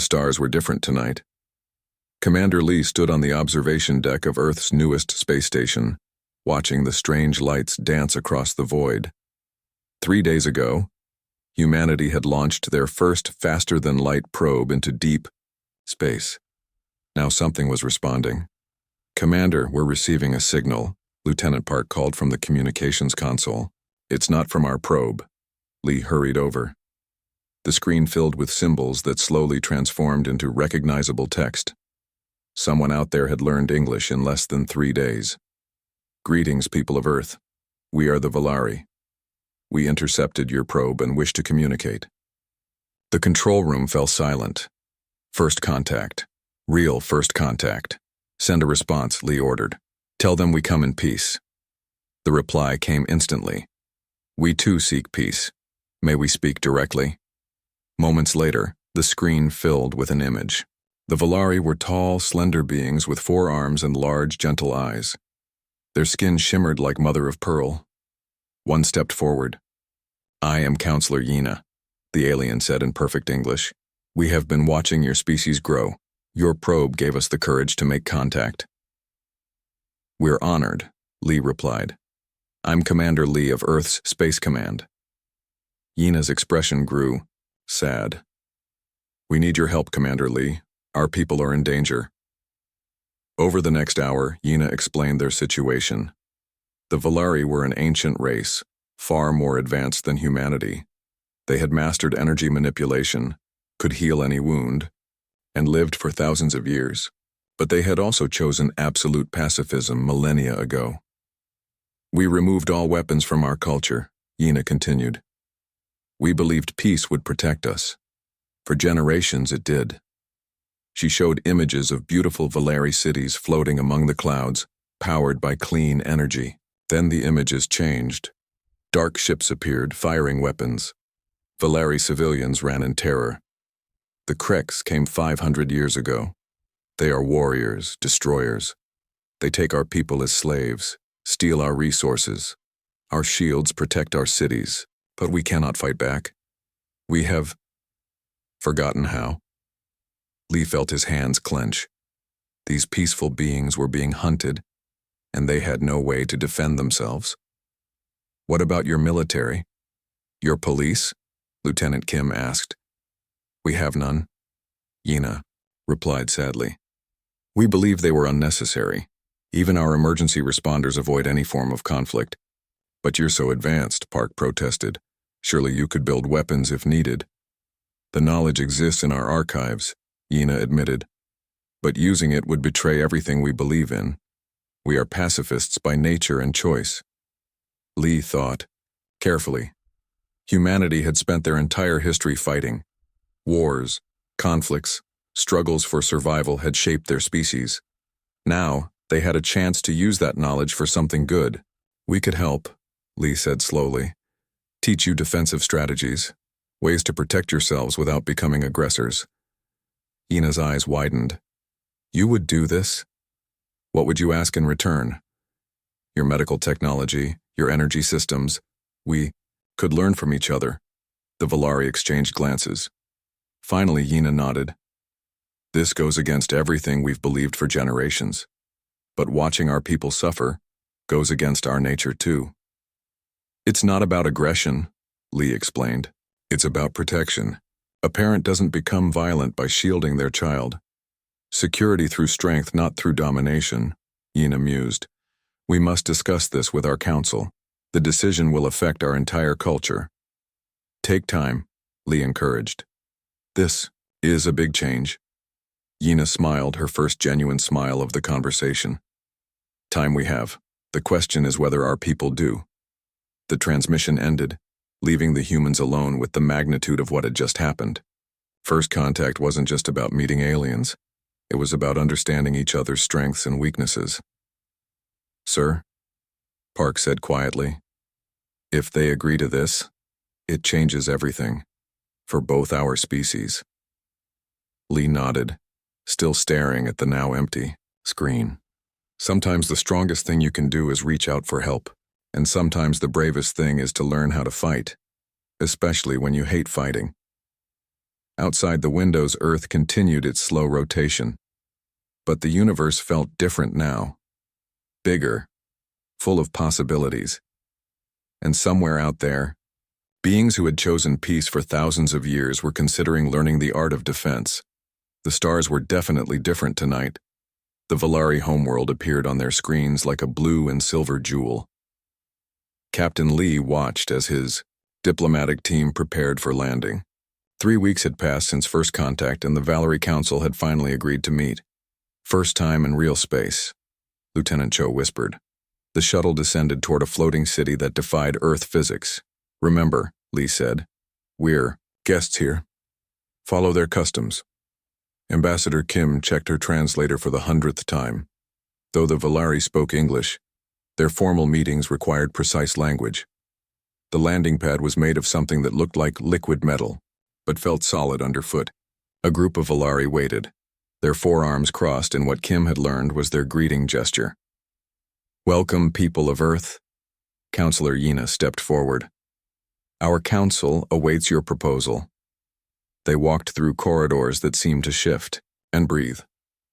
stars were different tonight. Commander Lee stood on the observation deck of Earth's newest space station, watching the strange lights dance across the void. 3 days ago, humanity had launched their first faster-than-light probe into deep space. Now something was responding. "Commander, we're receiving a signal," Lieutenant Park called from the communications console. "It's not from our probe." Lee hurried over. The screen filled with symbols that slowly transformed into recognizable text. Someone out there had learned English in less than 3 days. "Greetings, people of Earth. We are the Valari. We intercepted your probe and wish to communicate." The control room fell silent. "First contact. Real first contact. Send a response," Lee ordered. "Tell them we come in peace." The reply came instantly. "We too seek peace. May we speak directly?" Moments later, the screen filled with an image. The Valari were tall, slender beings with 4 arms and large, gentle eyes. Their skin shimmered like mother of pearl. One stepped forward. "I am Counselor Yina," the alien said in perfect English. "We have been watching your species grow. Your probe gave us the courage to make contact." "We're honored," Lee replied. "I'm Commander Lee of Earth's Space Command." Yina's expression grew sad. "We need your help, Commander Lee. Our people are in danger." Over the next hour, Yina explained their situation. The Valari were an ancient race, far more advanced than humanity. They had mastered energy manipulation, could heal any wound, and lived for thousands of years. But they had also chosen absolute pacifism millennia ago. "We removed all weapons from our culture," Yina continued. "We believed peace would protect us. For generations it did." She showed images of beautiful Valari cities floating among the clouds, powered by clean energy. Then the images changed. Dark ships appeared, firing weapons. Valari civilians ran in terror. The Kreks came 500 years ago. They are warriors, destroyers. They take our people as slaves, steal our resources. Our shields protect our cities, but we cannot fight back. We have forgotten how. Lee felt his hands clench. These peaceful beings were being hunted, and they had no way to defend themselves. "What about your military? Your police?" Lieutenant Kim asked. "We have none," Yina replied sadly. "We believe they were unnecessary. Even our emergency responders avoid any form of conflict." "But you're so advanced," Park protested. "Surely you could build weapons if needed." "The knowledge exists in our archives," Yina admitted. "But using it would betray everything we believe in. We are pacifists by nature and choice." Lee thought carefully. Humanity had spent their entire history fighting. Wars, conflicts, struggles for survival had shaped their species. Now, they had a chance to use that knowledge for something good. "We could help," Lee said slowly. "Teach you defensive strategies, ways to protect yourselves without becoming aggressors." Yina's eyes widened. "You would do this? What would you ask in return?" "Your medical technology, your energy systems. We could learn from each other." The Valari exchanged glances. Finally, Yina nodded. "This goes against everything we've believed for generations. But watching our people suffer goes against our nature too." "It's not about aggression," Lee explained. "It's about protection. A parent doesn't become violent by shielding their child. Security through strength, not through domination," Yina mused. "We must discuss this with our council. The decision will affect our entire culture." "Take time," Lee encouraged. "This is a big change." Yina smiled, her first genuine smile of the conversation. "Time we have. The question is whether our people do." The transmission ended, leaving the humans alone with the magnitude of what had just happened. First contact wasn't just about meeting aliens. It was about understanding each other's strengths and weaknesses. "Sir," Park said quietly, "if they agree to this, it changes everything, for both our species." Lee nodded, still staring at the now empty screen. "Sometimes the strongest thing you can do is reach out for help, and sometimes the bravest thing is to learn how to fight, especially when you hate fighting." Outside the windows, Earth continued its slow rotation. But the universe felt different now. Bigger, full of possibilities. And somewhere out there, beings who had chosen peace for thousands of years were considering learning the art of defense. The stars were definitely different tonight. The Valari homeworld appeared on their screens like a blue and silver jewel. Captain Lee watched as his diplomatic team prepared for landing. 3 weeks had passed since first contact, and the Valari Council had finally agreed to meet. First time in real space, Lieutenant Cho whispered. The shuttle descended toward a floating city that defied Earth physics. Remember, Lee said, we're guests here. Follow their customs. Ambassador Kim checked her translator for the 100th time. Though the Valari spoke English, their formal meetings required precise language. The landing pad was made of something that looked like liquid metal, but felt solid underfoot. A group of Valari waited, their forearms crossed in what Kim had learned was their greeting gesture. Welcome, people of Earth. Counselor Yina stepped forward. Our council awaits your proposal. They walked through corridors that seemed to shift and breathe.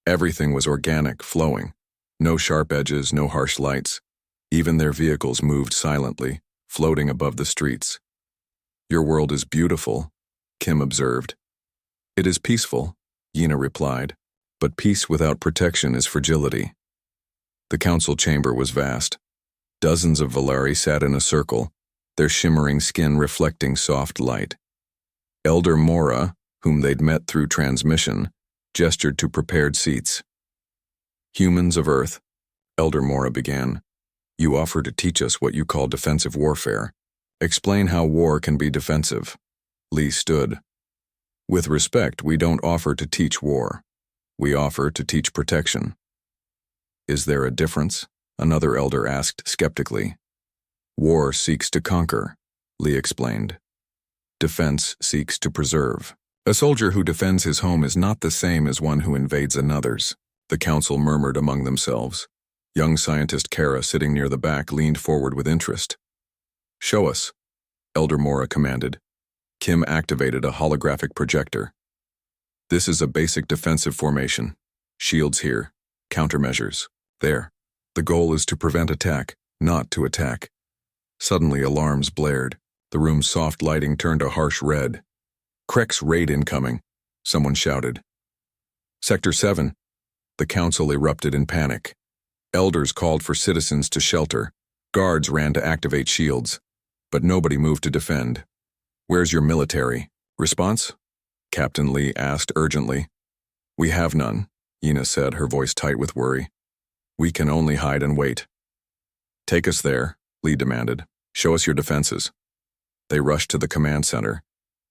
Everything was organic, flowing. No sharp edges, no harsh lights. Even their vehicles moved silently, floating above the streets. Your world is beautiful, Kim observed. It is peaceful, Yina replied, but peace without protection is fragility. The council chamber was vast. Dozens of Valari sat in a circle, their shimmering skin reflecting soft light. Elder Mora, whom they'd met through transmission, gestured to prepared seats. Humans of Earth, Elder Mora began, you offer to teach us what you call defensive warfare. Explain how war can be defensive. Lee stood. With respect, we don't offer to teach war. We offer to teach protection. Is there a difference? Another elder asked skeptically. War seeks to conquer, Lee explained. Defense seeks to preserve. A soldier who defends his home is not the same as one who invades another's, the council murmured among themselves. Young scientist Kara, sitting near the back, leaned forward with interest. Show us, Elder Mora commanded. Kim activated a holographic projector. This is a basic defensive formation. Shields here, countermeasures there. The goal is to prevent attack, not to attack. Suddenly alarms blared. The room's soft lighting turned a harsh red. Krek's raid incoming, someone shouted. Sector 7. The council erupted in panic. Elders called for citizens to shelter. Guards ran to activate shields. But nobody moved to defend. Where's your military? Response? Captain Lee asked urgently. We have none, Yina said, her voice tight with worry. We can only hide and wait. Take us there, Lee demanded. Show us your defenses. They rushed to the command center.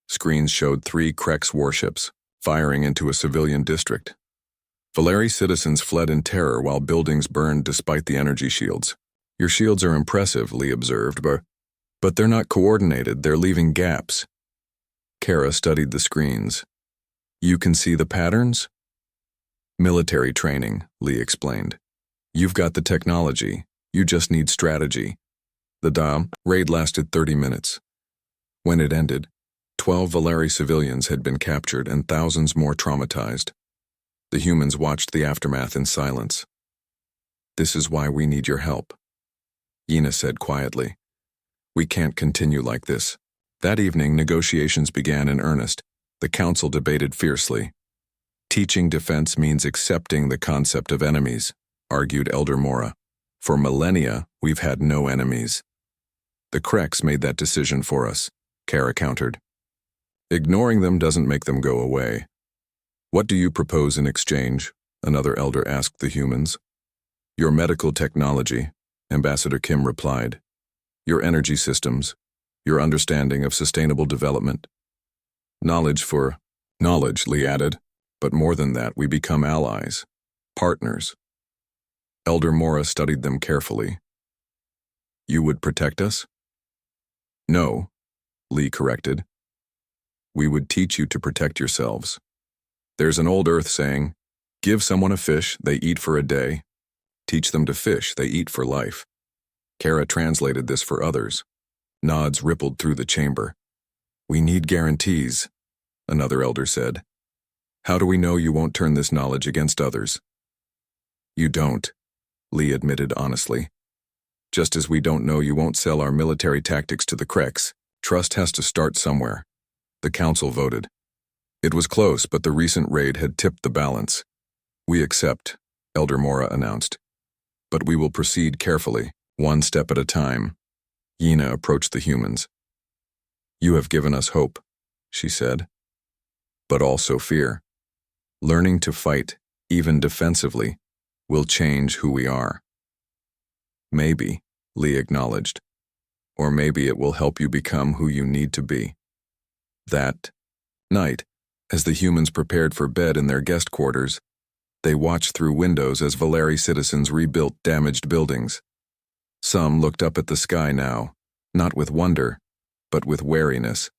Screens showed 3 Krek's warships, firing into a civilian district. Valari citizens fled in terror while buildings burned despite the energy shields. Your shields are impressive, Lee observed, but they're not coordinated, they're leaving gaps. Kara studied the screens. You can see the patterns? Military training, Lee explained. You've got the technology, you just need strategy. The raid lasted 30 minutes. When it ended, 12 Valari civilians had been captured and thousands more traumatized. The humans watched the aftermath in silence. This is why we need your help, Yina said quietly. We can't continue like this. That evening, negotiations began in earnest. The council debated fiercely. Teaching defense means accepting the concept of enemies, argued Elder Mora. For millennia, we've had no enemies. The Kreks made that decision for us, Kara countered. Ignoring them doesn't make them go away. What do you propose in exchange? Another elder asked the humans. Your medical technology, Ambassador Kim replied. Your energy systems, your understanding of sustainable development. Knowledge for knowledge, Lee added, but more than that, we become allies, partners. Elder Mora studied them carefully. You would protect us? No, Lee corrected. We would teach you to protect yourselves. There's an old Earth saying, give someone a fish, they eat for a day. Teach them to fish, they eat for life. Kara translated this for others. Nods rippled through the chamber. We need guarantees. another elder said. How do we know you won't turn this knowledge against others? You don't, Lee admitted honestly. Just as we don't know you won't sell our military tactics to the Kreks. Trust has to start somewhere. The council voted. It was close, but the recent raid had tipped the balance. We accept, Elder Mora announced. But we will proceed carefully, one step at a time. Yina approached the humans. You have given us hope, she said. But also fear. Learning to fight, even defensively, will change who we are. Maybe, Lee acknowledged. Or maybe it will help you become who you need to be. That night, as the humans prepared for bed in their guest quarters, they watched through windows as Valeri citizens rebuilt damaged buildings. Some looked up at the sky now, not with wonder, but with wariness.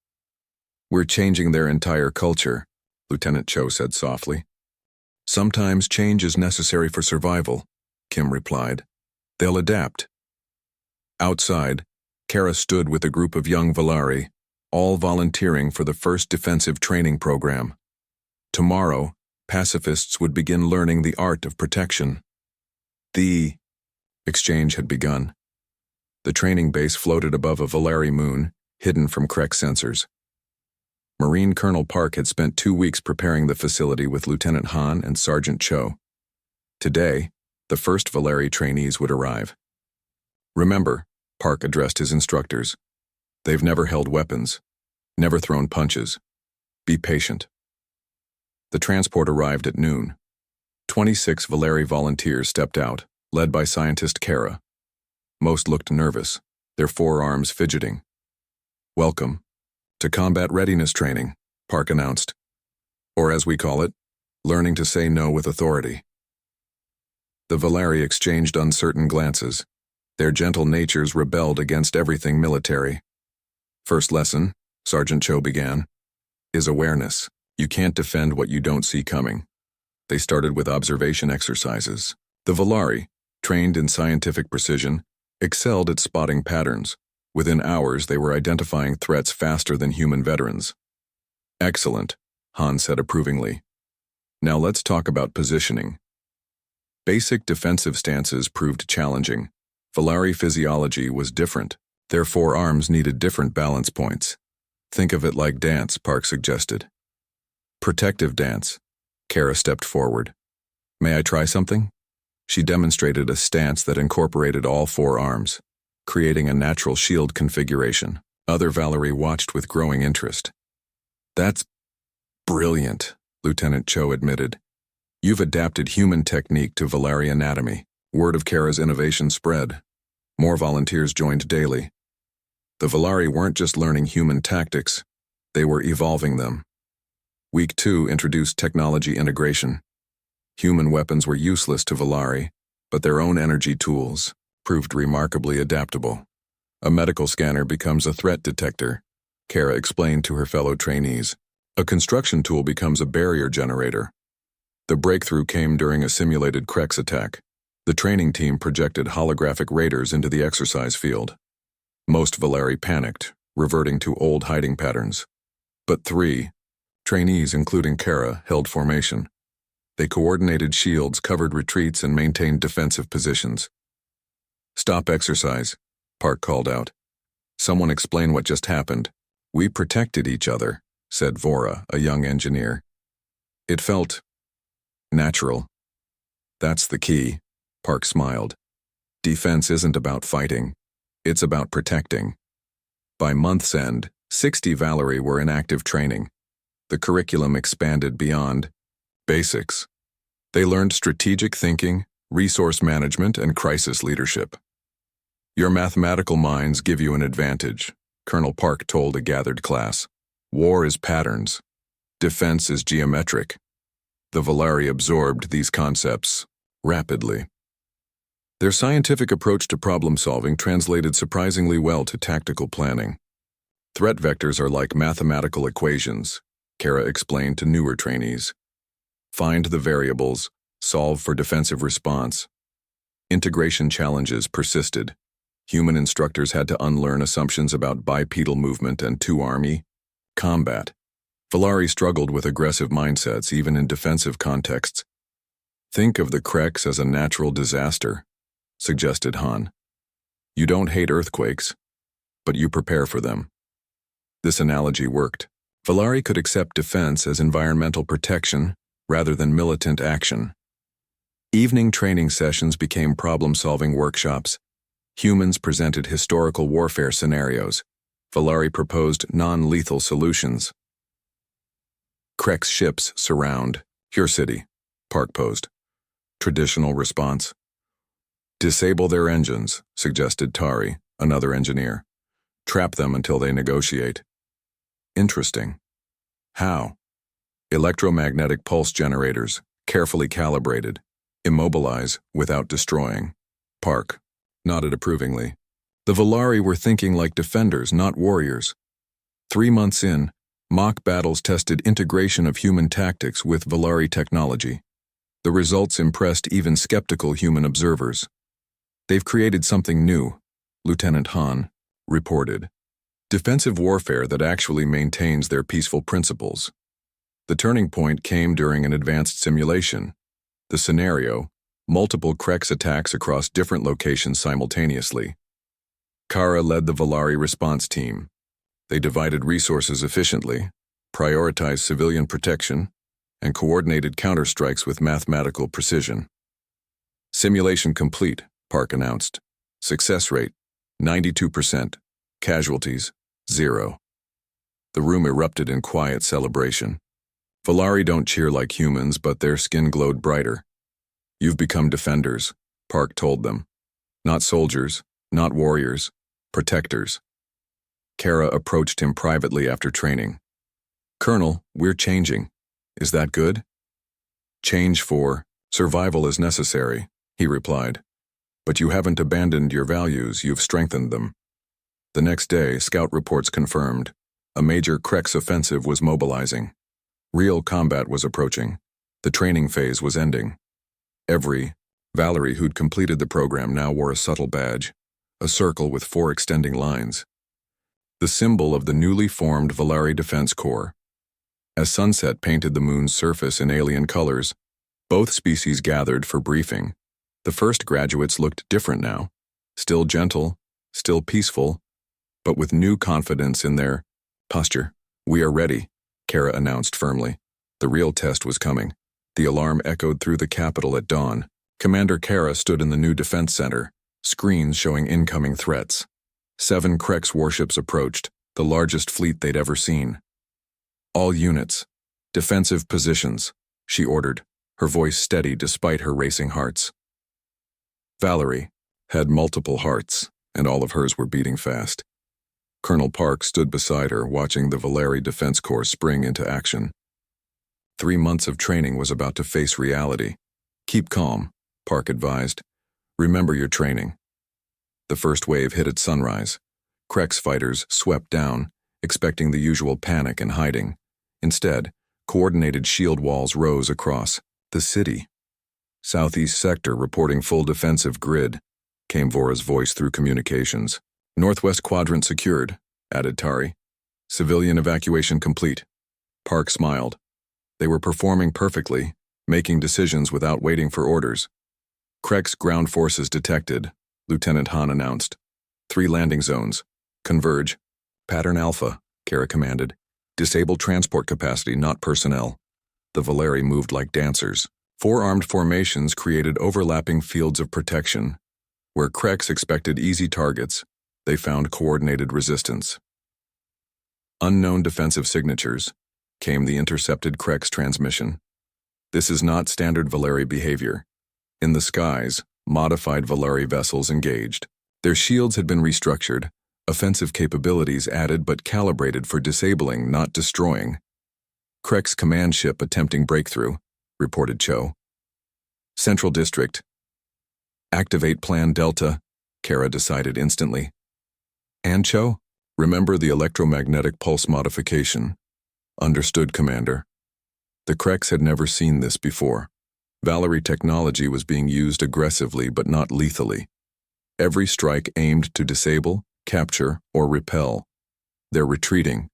We're changing their entire culture, Lieutenant Cho said softly. Sometimes change is necessary for survival, Kim replied. They'll adapt. Outside, Kara stood with a group of young Valeri, all volunteering for the first defensive training program. Tomorrow, pacifists would begin learning the art of protection. The exchange had begun. The training base floated above a Valeri moon, hidden from Krek sensors. Marine Colonel Park had spent 2 weeks preparing the facility with Lieutenant Han and Sergeant Cho. Today, the first Valeri trainees would arrive. Remember, Park addressed his instructors. They've never held weapons, never thrown punches. Be patient. The transport arrived at noon. 26 Valeri volunteers stepped out, led by scientist Kara. Most looked nervous, their forearms fidgeting. Welcome to combat readiness training, Park announced. Or as we call it, learning to say no with authority. The Valeri exchanged uncertain glances. Their gentle natures rebelled against everything military. First lesson, Sergeant Cho began, is awareness. You can't defend what you don't see coming. They started with observation exercises. The Valeri, trained in scientific precision, excelled at spotting patterns. Within hours, they were identifying threats faster than human veterans. Excellent, Han said approvingly. Now let's talk about positioning. Basic defensive stances proved challenging. Valeri physiology was different. Their forearms needed different balance points. Think of it like dance, Park suggested. Protective dance. Kara stepped forward. May I try something? She demonstrated a stance that incorporated all four arms, creating a natural shield configuration. Other Valeri watched with growing interest. That's brilliant, Lieutenant Cho admitted. You've adapted human technique to Valeri anatomy. Word of Kara's innovation spread. More volunteers joined daily. The Valeri weren't just learning human tactics, they were evolving them. Week 2 introduced technology integration. Human weapons were useless to Valeri, but their own energy tools proved remarkably adaptable. A medical scanner becomes a threat detector, Kara explained to her fellow trainees. A construction tool becomes a barrier generator. The breakthrough came during a simulated Krex attack. The training team projected holographic raiders into the exercise field. Most Valeri panicked, reverting to old hiding patterns. But 3 trainees, including Kara, held formation. They coordinated shields, covered retreats, and maintained defensive positions. Stop exercise, Park called out. Someone explain what just happened. We protected each other, said Vora, a young engineer. It felt natural. That's the key, Park smiled. Defense isn't about fighting. It's about protecting. By month's end, 60 Valeri were in active training. The curriculum expanded beyond basics. They learned strategic thinking, resource management, and crisis leadership. Your mathematical minds give you an advantage, Colonel Park told a gathered class. War is patterns. Defense is geometric. The Valeri absorbed these concepts rapidly. Their scientific approach to problem-solving translated surprisingly well to tactical planning. Threat vectors are like mathematical equations, Kara explained to newer trainees. Find the variables, solve for defensive response. Integration challenges persisted. Human instructors had to unlearn assumptions about bipedal movement and two-army combat. Valari struggled with aggressive mindsets even in defensive contexts. Think of the Kreks as a natural disaster, suggested Han. You don't hate earthquakes, but you prepare for them. This analogy worked. Valari could accept defense as environmental protection rather than militant action. Evening training sessions became problem-solving workshops. Humans presented historical warfare scenarios. Valari proposed non-lethal solutions. Kreks ships surround your city, Park posed. Traditional response. Disable their engines, suggested Tari, another engineer. Trap them until they negotiate. Interesting. How? Electromagnetic pulse generators, carefully calibrated. Immobilize without destroying. Park nodded approvingly. The Valari were thinking like defenders, not warriors. 3 months in, mock battles tested integration of human tactics with Valari technology. The results impressed even skeptical human observers. They've created something new, Lieutenant Han reported. Defensive warfare that actually maintains their peaceful principles. The turning point came during an advanced simulation. The scenario, multiple Kreks attacks across different locations simultaneously. Kara led the Valari response team. They divided resources efficiently, prioritized civilian protection, and coordinated counterstrikes with mathematical precision. Simulation complete, Park announced. Success rate, 92%. Casualties, 0. The room erupted in quiet celebration. Valari don't cheer like humans, but their skin glowed brighter. You've become defenders, Park told them. Not soldiers, not warriors, protectors. Kara approached him privately after training. Colonel, we're changing. Is that good? Change for survival is necessary, he replied. But you haven't abandoned your values, you've strengthened them. The next day, scout reports confirmed. A major Kreks offensive was mobilizing. Real combat was approaching. The training phase was ending. Valari who'd completed the program now wore a subtle badge, a circle with 4 extending lines. The symbol of the newly formed Valari Defense Corps. As sunset painted the moon's surface in alien colors, both species gathered for briefing. The first graduates looked different now. Still gentle, still peaceful, but with new confidence in their posture. We are ready, Kara announced firmly. The real test was coming. The alarm echoed through the capital at dawn. Commander Kara stood in the new defense center, screens showing incoming threats. 7 Kreks warships approached, the largest fleet they'd ever seen. All units, defensive positions, she ordered, her voice steady despite her racing hearts. Valari had multiple hearts, and all of hers were beating fast. Colonel Park stood beside her, watching the Valari Defense Corps spring into action. 3 months of training was about to face reality. Keep calm, Park advised. Remember your training. The first wave hit at sunrise. Kreks fighters swept down, expecting the usual panic and hiding. Instead, coordinated shield walls rose across the city. Southeast sector reporting full defensive grid, came Vora's voice through communications. Northwest quadrant secured, added Tari. Civilian evacuation complete. Park smiled. They were performing perfectly, making decisions without waiting for orders. Kreks ground forces detected, Lieutenant Han announced. 3 landing zones. Converge. Pattern Alpha, Kara commanded. Disable transport capacity, not personnel. The Valari moved like dancers. 4 armed formations created overlapping fields of protection. Where Kreks expected easy targets, they found coordinated resistance. Unknown defensive signatures, came the intercepted Kreks transmission. This is not standard Valari behavior. In the skies, modified Valari vessels engaged. Their shields had been restructured, offensive capabilities added but calibrated for disabling, not destroying. Kreks command ship attempting breakthrough, reported Cho. Central District. Activate Plan Delta, Kara decided instantly. And Cho? Remember the electromagnetic pulse modification. Understood, Commander. The Kreks had never seen this before. Valari technology was being used aggressively but not lethally. Every strike aimed to disable, capture, or repel. They're retreating,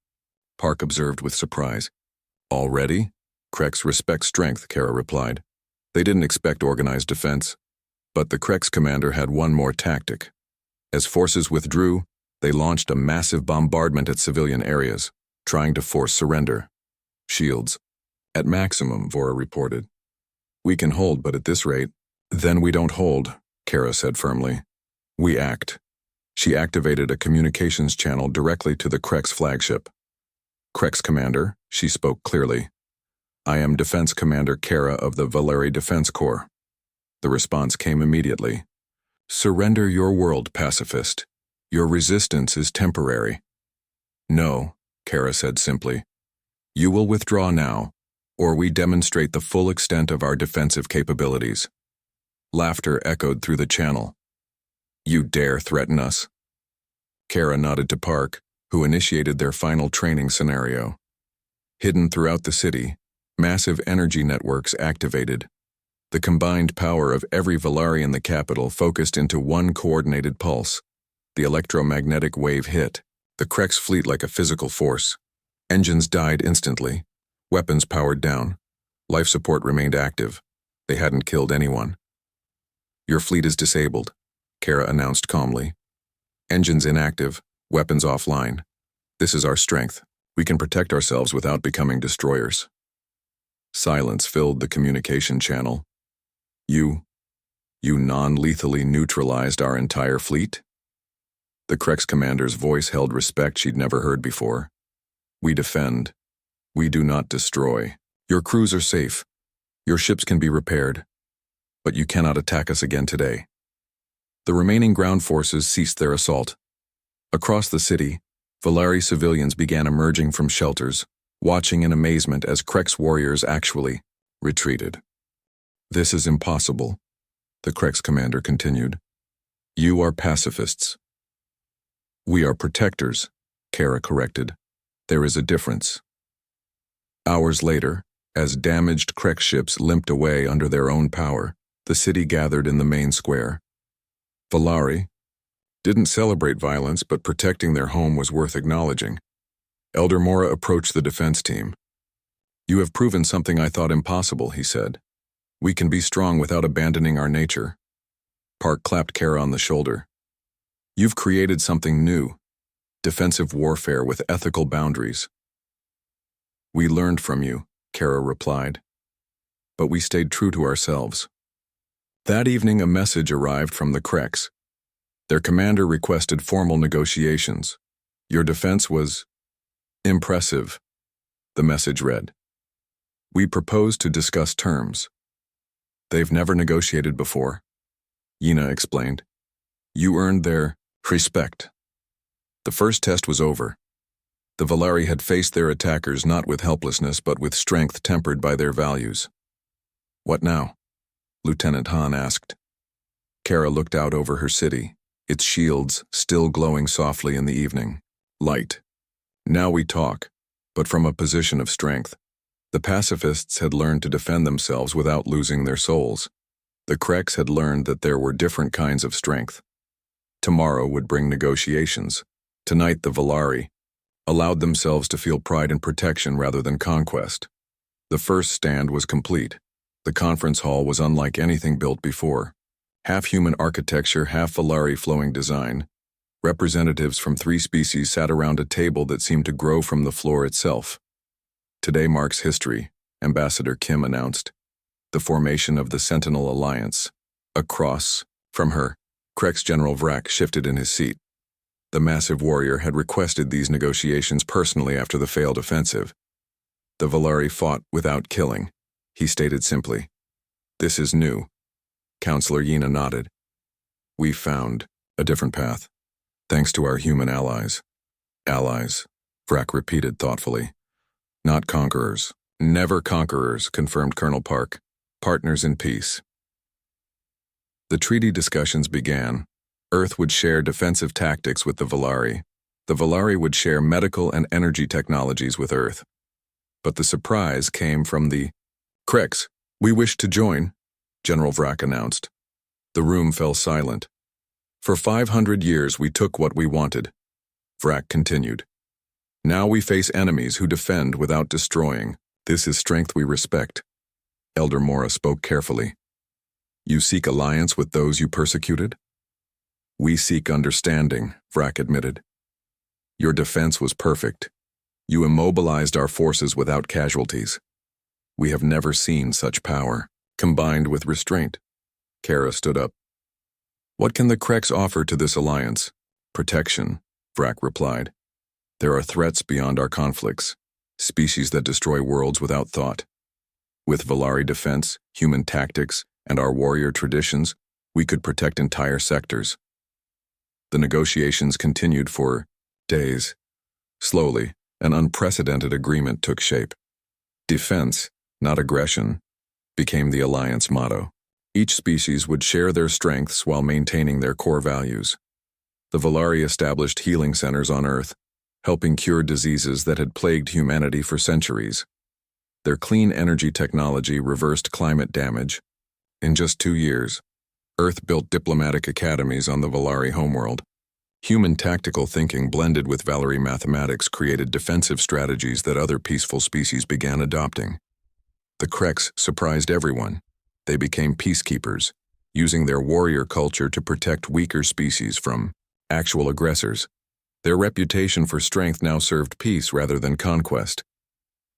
Park observed with surprise. Already? Krex respect strength, Kara replied. They didn't expect organized defense. But the Krex commander had one more tactic. As forces withdrew, they launched a massive bombardment at civilian areas, trying to force surrender. Shields. At maximum, Vora reported. We can hold, but at this rate. Then we don't hold, Kara said firmly. We act. She activated a communications channel directly to the Krex flagship. Krex commander, she spoke clearly. I am Defense Commander Kara of the Valeri Defense Corps. The response came immediately. Surrender your world, pacifist. Your resistance is temporary. No, Kara said simply. You will withdraw now, or we demonstrate the full extent of our defensive capabilities. Laughter echoed through the channel. You dare threaten us? Kara nodded to Park, who initiated their final training scenario. Hidden throughout the city, massive energy networks activated. The combined power of every Valeri in the capital focused into one coordinated pulse. The electromagnetic wave hit the Krex fleet like a physical force. Engines died instantly. Weapons powered down. Life support remained active. They hadn't killed anyone. Your fleet is disabled, Kara announced calmly. Engines inactive, weapons offline. This is our strength. We can protect ourselves without becoming destroyers. Silence filled the communication channel. You non-lethally neutralized our entire fleet? The Krex commander's voice held respect she'd never heard before. We defend. We do not destroy. Your crews are safe. Your ships can be repaired. But you cannot attack us again today. The remaining ground forces ceased their assault. Across the city, Valeri civilians began emerging from shelters, watching in amazement as Krex warriors actually retreated. This is impossible, the Krex commander continued. You are pacifists. We are protectors, Kara corrected. There is a difference. Hours later, as damaged Krex ships limped away under their own power, the city gathered in the main square. Valeri didn't celebrate violence, but protecting their home was worth acknowledging. Elder Mora approached the defense team. You have proven something I thought impossible, he said. We can be strong without abandoning our nature. Park clapped Kara on the shoulder. You've created something new. Defensive warfare with ethical boundaries. We learned from you, Kara replied. But we stayed true to ourselves. That evening a message arrived from the Krex. Their commander requested formal negotiations. Your defense was impressive, the message read. We propose to discuss terms. They've never negotiated before, Yina explained. You earned their respect. The first test was over. The Valeri had faced their attackers not with helplessness but with strength tempered by their values. What now? Lieutenant Han asked. Kara looked out over her city, its shields still glowing softly in the evening. Light. Now we talk, but from a position of strength. The pacifists had learned to defend themselves without losing their souls. The Krex had learned that there were different kinds of strength. Tomorrow would bring negotiations. Tonight the Valeri allowed themselves to feel pride and protection rather than conquest. The first stand was complete. The conference hall was unlike anything built before. Half-human architecture, half-Valeri flowing design. Representatives from 3 species sat around a table that seemed to grow from the floor itself. Today marks history, Ambassador Kim announced. The formation of the Sentinel Alliance. Across from her, Krex General Vrak shifted in his seat. The massive warrior had requested these negotiations personally after the failed offensive. The Valeri fought without killing, he stated simply. This is new. Counselor Yina nodded. We found a different path, thanks to our human allies. Allies, Vrak repeated thoughtfully. Not conquerors. Never conquerors, confirmed Colonel Park. Partners in peace. The treaty discussions began. Earth would share defensive tactics with the Valeri. The Valeri would share medical and energy technologies with Earth. But the surprise came from the Krex. We wish to join, General Vrak announced. The room fell silent. For 500 years we took what we wanted, Vrak continued. Now we face enemies who defend without destroying. This is strength we respect. Elder Mora spoke carefully. You seek alliance with those you persecuted? We seek understanding, Vrak admitted. Your defense was perfect. You immobilized our forces without casualties. We have never seen such power, combined with restraint. Kara stood up. What can the Kreks offer to this alliance? Protection, Vrak replied. There are threats beyond our conflicts, species that destroy worlds without thought. With Valari defense, human tactics, and our warrior traditions, we could protect entire sectors. The negotiations continued for days. Slowly, an unprecedented agreement took shape. Defense, not aggression, became the alliance motto. Each species would share their strengths while maintaining their core values. The Valari established healing centers on Earth, helping cure diseases that had plagued humanity for centuries. Their clean energy technology reversed climate damage. In just 2 years, Earth built diplomatic academies on the Valari homeworld. Human tactical thinking blended with Valari mathematics created defensive strategies that other peaceful species began adopting. The Kreks surprised everyone. They became peacekeepers, using their warrior culture to protect weaker species from actual aggressors. Their reputation for strength now served peace rather than conquest.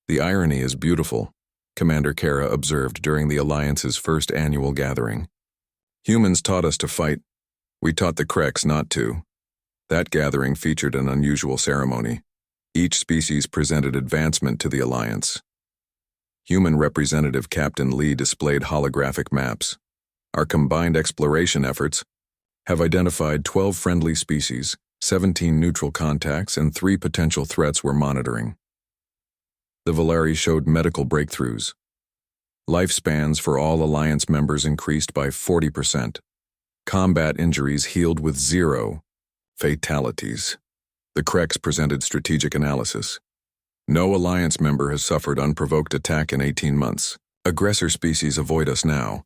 The irony is beautiful, Commander Kara observed during the Alliance's first annual gathering. Humans taught us to fight. We taught the Kreks not to. That gathering featured an unusual ceremony. Each species presented advancement to the Alliance. Human Representative Captain Lee displayed holographic maps. Our combined exploration efforts have identified 12 friendly species, 17 neutral contacts, and 3 potential threats we're monitoring. The Valari showed medical breakthroughs. Lifespans for all Alliance members increased by 40%. Combat injuries healed with 0 fatalities. The Kreks presented strategic analysis. No Alliance member has suffered unprovoked attack in 18 months. Aggressor species avoid us now.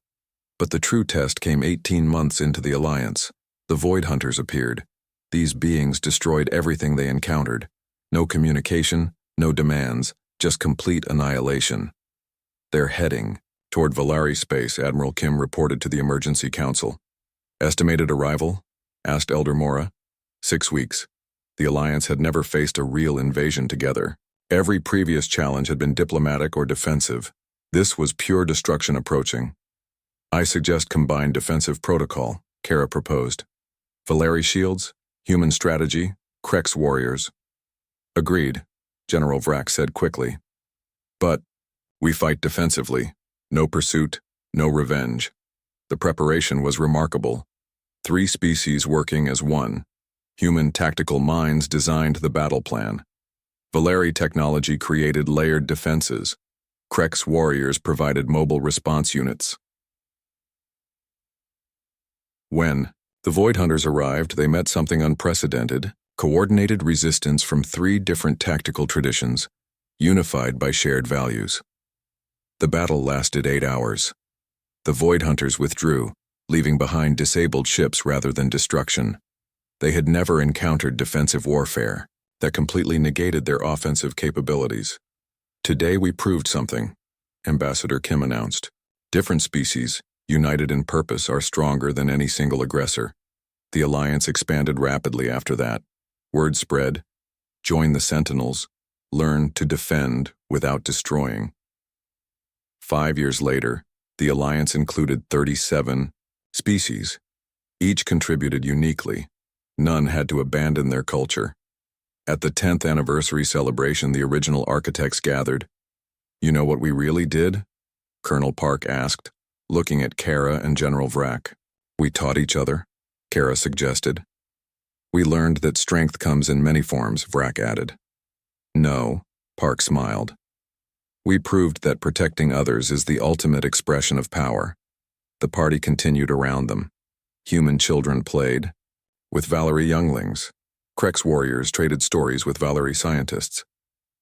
But the true test came 18 months into the Alliance. The Void Hunters appeared. These beings destroyed everything they encountered. No communication, no demands, just complete annihilation. They're heading toward Valari space, Admiral Kim reported to the Emergency Council. Estimated arrival? Asked Elder Mora. 6 weeks. The Alliance had never faced a real invasion together. Every previous challenge had been diplomatic or defensive. This was pure destruction approaching. I suggest combined defensive protocol, Kara proposed. Valari shields, human strategy, Kreks warriors. Agreed, General Vrak said quickly. But we fight defensively. No pursuit, no revenge. The preparation was remarkable. 3 species working as one. Human tactical minds designed the battle plan. Valari technology created layered defenses. Kreks warriors provided mobile response units. When the Void Hunters arrived, they met something unprecedented, coordinated resistance from 3 different tactical traditions, unified by shared values. The battle lasted 8 hours. The Void Hunters withdrew, leaving behind disabled ships rather than destruction. They had never encountered defensive warfare that completely negated their offensive capabilities. Today we proved something, Ambassador Kim announced. Different species, united in purpose, are stronger than any single aggressor. The Alliance expanded rapidly after that. Word spread. Join the Sentinels. Learn to defend without destroying. 5 years later, the Alliance included 37 species. Each contributed uniquely. None had to abandon their culture. At the 10th anniversary celebration, the original architects gathered. You know what we really did? Colonel Park asked, looking at Kara and General Vrak. We taught each other, Kara suggested. We learned that strength comes in many forms, Vrak added. No, Park smiled. We proved that protecting others is the ultimate expression of power. The party continued around them. Human children played with Valari younglings. Kreks warriors traded stories with Valari scientists.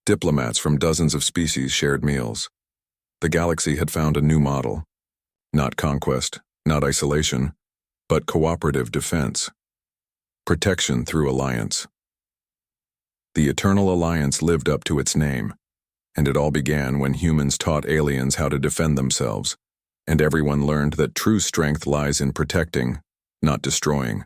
Diplomats from dozens of species shared meals. The galaxy had found a new model. Not conquest, not isolation, but cooperative defense. Protection through alliance. The Eternal Alliance lived up to its name, And it all began when humans taught aliens how to defend themselves, and everyone learned that true strength lies in protecting, not destroying.